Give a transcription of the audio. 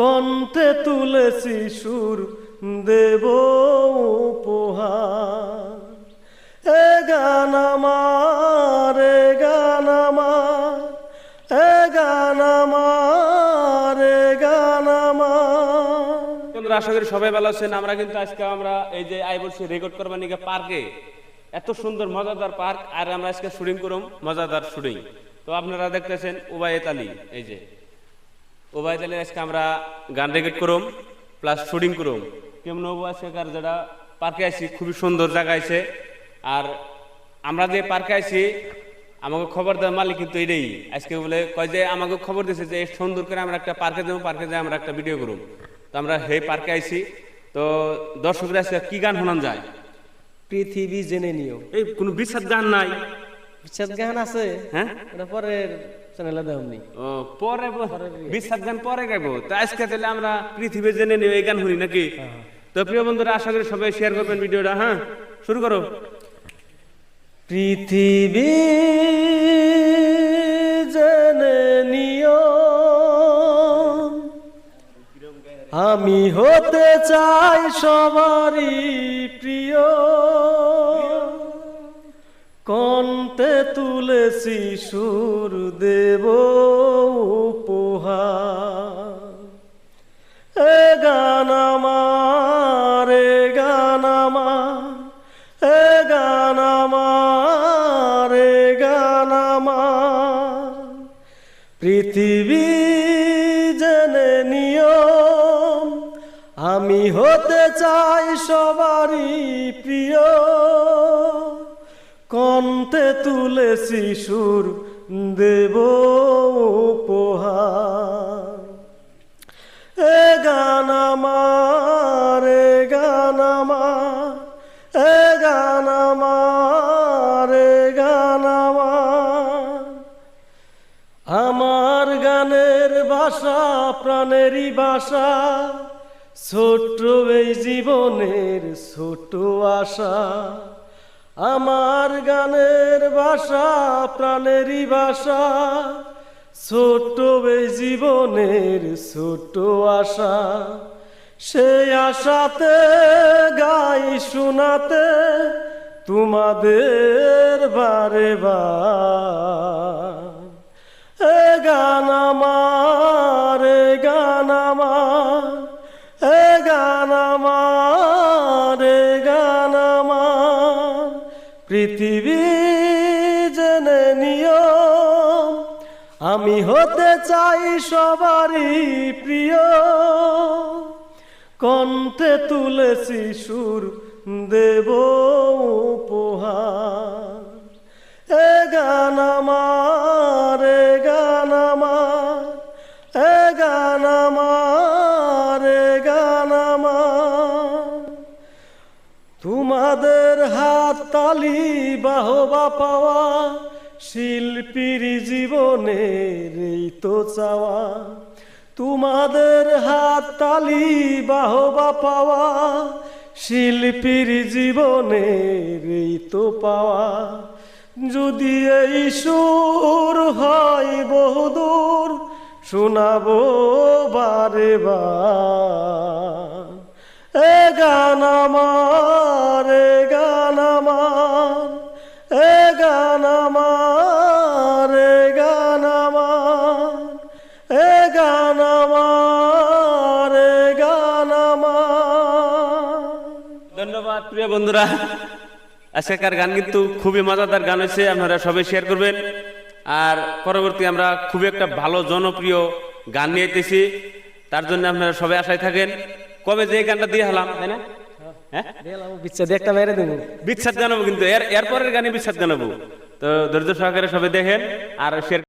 কণ্ঠে তুলেছি সুর দেব উপহার। এ গান আমার, এ গান আমার, এ গান আমার, এ গান আমার। বন্ধুরা, আশা করি সবাই ভালো আছেন। আমরা কিন্তু আজকে এই যে আইবলসি রেকর্ড করবার নিকে পার্কে, এত সুন্দর মজাদার পার্ক, আর আমরা আজকে শুটিং করুম, মজাদার শুটিং। তো আপনারা দেখতেছেন উবায়েত আলী, এই যে উবায়েত আলী আজকে আমরা গান রেকর্ড করুম প্লাস শুটিং করুম। কেমন হবো আজকেকার যেটা পার্কে আইছি, খুবই সুন্দর জায়গা আছে। আর আমরা যে পার্কে আইছি, আমাকে খবর দেওয়ার মালিক কিন্তু এটাই। আজকে বলে কয় যে আমাকে খবর দিয়েছে যে সুন্দর করে আমরা একটা পার্কে যাবো, পার্কে যাই আমরা একটা ভিডিও করুম। তো আমরা সেই পার্কে আইছি। তো দর্শকরা আজকে কি গান শোনান যায়? পৃথিবী জেনে নিও। এই কোনো বিচ্ছেদ গান নাই? বিচ্ছেদ গান আছে, হ্যাঁ, এটা পরের চ্যানেলে দেওনি। ও পরে বিচ্ছেদ গান পরে গাইবো। তো আজকে তাহলে আমরা পৃথিবী জেনে নিও এই গান শুনি নাকি? তো প্রিয় বন্ধুরা, আশা করি সবাই শেয়ার করবেন ভিডিওটা। হ্যাঁ, শুরু করো। পৃথিবী জেনে নিও, আমি হতে চাই সবারই প্রিয়। কণ্ঠে তুলেছি সুর দেব উপহার। এ গান আমার, এ গান আমার, এ গান আমার, এ গান আমার। পৃথিবী জেনে নিও, আমি হতে চাই সবারই প্রিয়। কণ্ঠে তুলেছি সুর দেব উপহার। এ গান আমার, এ গান আমার, এ গান আমার, এ গান আমার। আমার গানের ভাষা প্রাণেরই ভাষা, ছোট্ট এই জীবনের ছোট আশা। আমার গানের ভাষা প্রাণেরই ভাষা, ছোট্ট এই জীবনের ছোট আশা। সেই আশাতে গাই শোনাতে তোমাদের বারে বার। এ গান আমার, এ গান আমার, এ গান আমার, এ গান আমার। পৃথিবী জেনে নিও, আমি হতে চাই সবারই প্রিয়। কণ্ঠে তুলেছি সুর দেব উপহার। এ গান আমার, এ গান আমার, এ গান আমার, এ গান আমার। তোমাদের হাত তালি বাহবা পাওয়া, শিল্পীর জীবনের এই তো চাওয়া। তোমাদের হাত তালি বাহবা পাওয়া, শিল্পীর জীবনের এই তো পাওয়া। যদি এই সুর হয় বহুদূর, শোনাবো বারে বার। এ গান আমার, এ গান আমার, এ গান আমার, এ গান আমার, এ গান আমার, এ গান আমার। ধন্যবাদ প্রিয় বন্ধুরা। আজকের গান কিন্তু খুবই মজাদার গান হয়েছে, আপনারা সবাই শেয়ার করবেন। আর পরবর্তী আমরা খুবই একটা ভালো জনপ্রিয় গান নিয়ে এসেছি, তার জন্য আপনারা সবাই আশায় থাকেন। কবে যে গানটা দিয়ে হলাম, তাই না? হ্যাঁ, বিচ্ছেদ একটা মেরে দেবো, বিচ্ছেদ জানাবো, কিন্তু এর পরের গানে বিচ্ছেদ জানাবো। তো ধৈর্য সহকারে সবাই দেখেন আর শেয়ার